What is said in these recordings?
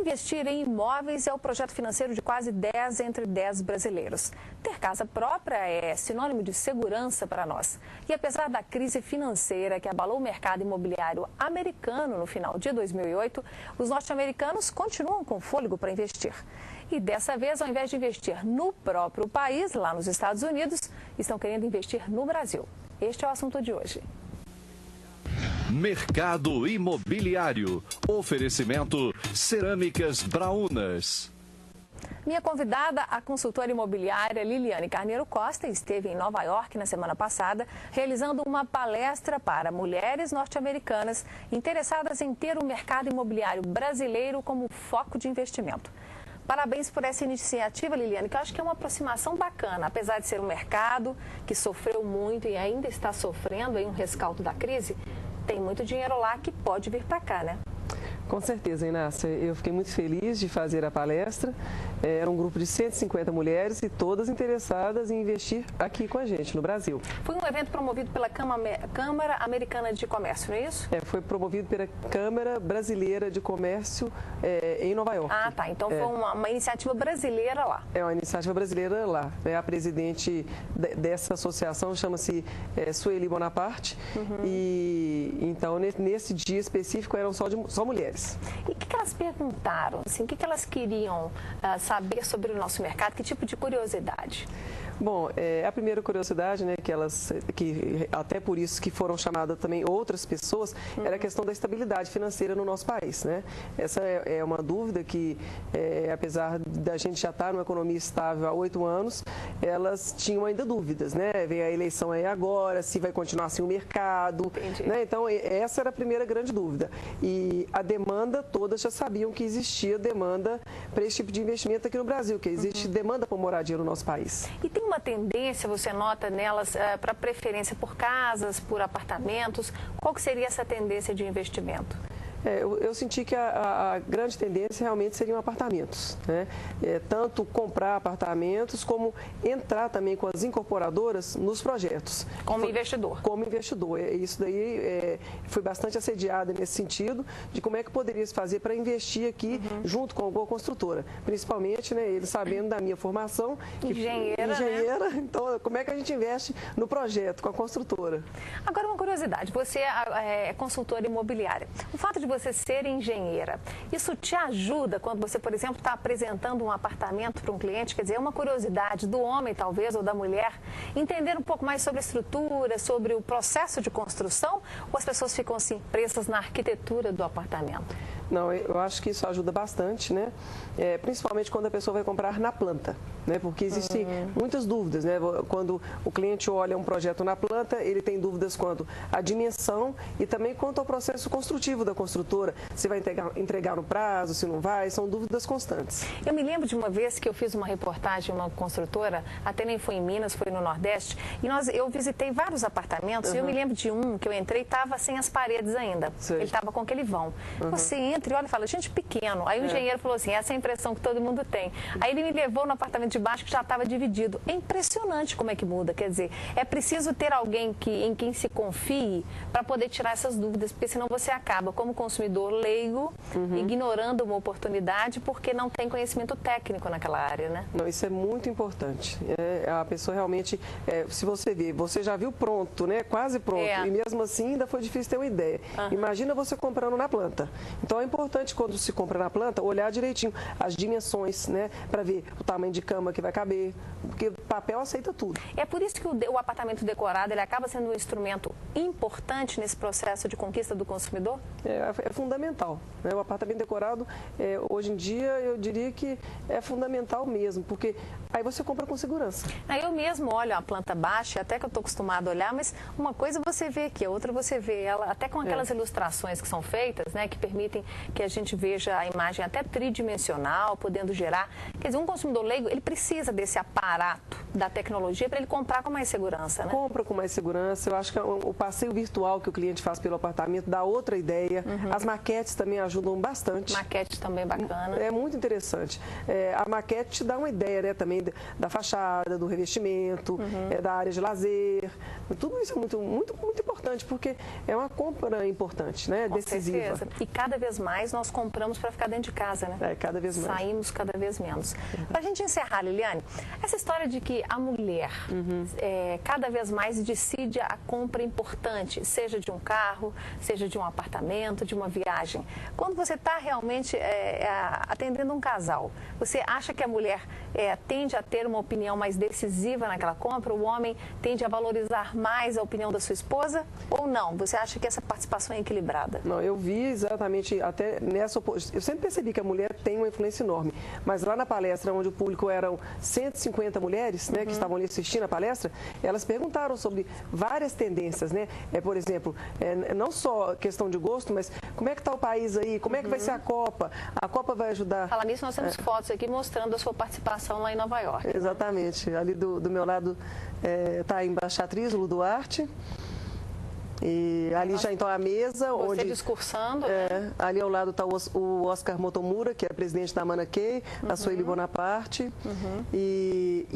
Investir em imóveis é o projeto financeiro de quase 10 entre 10 brasileiros. Ter casa própria é sinônimo de segurança para nós. E apesar da crise financeira que abalou o mercado imobiliário americano no final de 2008, os norte-americanos continuam com fôlego para investir. E dessa vez, ao invés de investir no próprio país, lá nos Estados Unidos, estão querendo investir no Brasil. Este é o assunto de hoje. Mercado imobiliário. Oferecimento Cerâmicas Braunas. Minha convidada, a consultora imobiliária Liliane Carneiro Costa, esteve em Nova York na semana passada, realizando uma palestra para mulheres norte-americanas interessadas em ter o mercado imobiliário brasileiro como foco de investimento. Parabéns por essa iniciativa, Liliane, que eu acho que é uma aproximação bacana. Apesar de ser um mercado que sofreu muito e ainda está sofrendo aí um rescaldo da crise, tem muito dinheiro lá que pode vir para cá, né? Com certeza, Inácia. Eu fiquei muito feliz de fazer a palestra. Era um grupo de 150 mulheres e todas interessadas em investir aqui com a gente, no Brasil. Foi um evento promovido pela Câmara Americana de Comércio, não é isso? Foi promovido pela Câmara Brasileira de Comércio em Nova York. Ah, tá. Então foi uma iniciativa brasileira lá. É uma iniciativa brasileira lá. A presidente dessa associação chama-se Sueli Bonaparte. E então, nesse dia específico, eram só mulheres. E o que elas perguntaram? Assim, o que elas queriam saber sobre o nosso mercado? Que tipo de curiosidade? Bom, a primeira curiosidade, né, que até por isso que foram chamadas também outras pessoas, era a questão da estabilidade financeira no nosso país, né? Essa é uma dúvida que, apesar da gente já estar numa economia estável há 8 anos, elas tinham ainda dúvidas, né? Vem a eleição aí agora, se vai continuar assim o mercado, né? Então, essa era a primeira grande dúvida. E a demanda, todas já sabiam que existia demanda para esse tipo de investimento aqui no Brasil, que existe demanda por moradia no nosso país. E tem uma tendência, você nota nelas, para preferência por casas, por apartamentos? Qual que seria essa tendência de investimento? Eu senti que a grande tendência realmente seriam apartamentos, né? Tanto comprar apartamentos como entrar também com as incorporadoras nos projetos. Como investidor. Como investidor. Isso daí foi bastante assediada nesse sentido de como é que poderia se fazer para investir aqui junto com alguma construtora. Principalmente, né, eles sabendo da minha formação. Engenheira, né? Então como é que a gente investe no projeto com a construtora? Agora uma curiosidade, você é consultora imobiliária. O fato de você ser engenheira, isso te ajuda quando você, por exemplo, está apresentando um apartamento para um cliente? Quer dizer, é uma curiosidade do homem, talvez, ou da mulher, entender um pouco mais sobre a estrutura, sobre o processo de construção, ou as pessoas ficam assim, presas na arquitetura do apartamento? Não, eu acho que isso ajuda bastante, né? Principalmente quando a pessoa vai comprar na planta, né? Porque existem muitas dúvidas, né? Quando o cliente olha um projeto na planta, ele tem dúvidas quanto à dimensão e também quanto ao processo construtivo da construtora, se vai entregar no prazo, se não vai, são dúvidas constantes. Eu me lembro de uma vez que eu fiz uma reportagem em uma construtora, até nem foi em Minas, foi no Nordeste, e eu visitei vários apartamentos, e eu me lembro de um que eu entrei e estava sem as paredes ainda. Sei. Ele estava com aquele vão. Você entra e olha e fala, gente, pequeno. Aí o engenheiro falou assim, essa é a impressão que todo mundo tem. Aí ele me levou no apartamento de baixo que já estava dividido. É impressionante como é que muda, quer dizer, é preciso ter alguém em quem se confie para poder tirar essas dúvidas, porque senão você acaba, como consumidor leigo, ignorando uma oportunidade porque não tem conhecimento técnico naquela área, né? Não, isso é muito importante. A pessoa realmente, se você vê, você já viu pronto, né? Quase pronto, e mesmo assim ainda foi difícil ter uma ideia. Imagina você comprando na planta. Então é importante quando se compra na planta, olhar direitinho as dimensões, né? Para ver o tamanho de cama que vai caber, porque papel aceita tudo. É por isso que o apartamento decorado, ele acaba sendo um instrumento importante nesse processo de conquista do consumidor? É fundamental, né? O apartamento decorado, hoje em dia, eu diria que é fundamental mesmo, porque aí você compra com segurança. Eu mesmo olho a planta baixa, até que eu estou acostumada a olhar, mas uma coisa você vê aqui, a outra você vê ela, até com aquelas ilustrações que são feitas, né, que permitem que a gente veja a imagem até tridimensional, podendo gerar. Quer dizer, um consumidor leigo, ele precisa desse aparato da tecnologia para ele comprar com mais segurança, né? Compra com mais segurança. Eu acho que o passeio virtual que o cliente faz pelo apartamento dá outra ideia. As maquetes também ajudam bastante. Maquete também bacana. É muito interessante. A maquete te dá uma ideia, né, também também da fachada, do revestimento, da área de lazer. Tudo isso é muito importante, porque é uma compra importante, né? Decisiva. Com certeza. E cada vez mais nós compramos para ficar dentro de casa, né? Cada vez mais. Saímos cada vez menos. Para a gente encerrar, Liliane, essa história de que a mulher cada vez mais decide a compra importante, seja de um carro, seja de um apartamento, de uma viagem. Quando você está realmente atendendo um casal, você acha que a mulher tende a ter uma opinião mais decisiva naquela compra? O homem tende a valorizar mais a opinião da sua esposa ou não? Você acha que essa participação é equilibrada? Não, eu vi exatamente até nessa... Eu sempre percebi que a mulher tem uma influência enorme, mas lá na palestra, onde o público eram 150 mulheres, né, que estavam ali assistindo a palestra, elas perguntaram sobre várias tendências, né? Por exemplo, não só questão de gosto, mas como é que está o país aí? Como é que vai ser a Copa? A Copa vai ajudar... Falar nisso, nós temos fotos aqui mostrando a sua participação lá em Nova York. Exatamente. Ali do meu lado está a embaixatriz, Lu Duarte. E ali já então a mesa onde... Você discursando. Ali ao lado está o Oscar Motomura, que é presidente da Manakei, a Sueli Bonaparte. E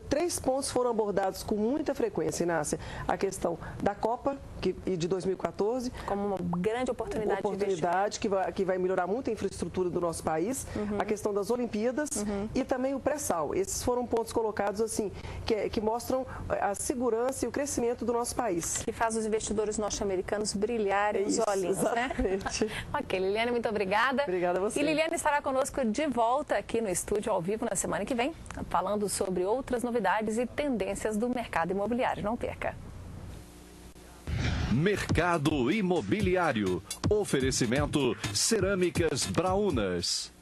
3 pontos foram abordados com muita frequência, Inácia. A questão da Copa, de 2014. Como uma grande oportunidade que vai melhorar muito a infraestrutura do nosso país. A questão das Olimpíadas e também o pré-sal. Esses foram pontos colocados assim, que mostram a segurança e o crescimento do nosso país. Que faz os investidores norte-americanos brilharem os olhinhos, exatamente. Né? Ok, Liliane, muito obrigada. Obrigada a você. E Liliane estará conosco de volta aqui no estúdio ao vivo na semana que vem, falando sobre outras novidades e tendências do mercado imobiliário. Não perca. Mercado Imobiliário. Oferecimento Cerâmicas Braunas.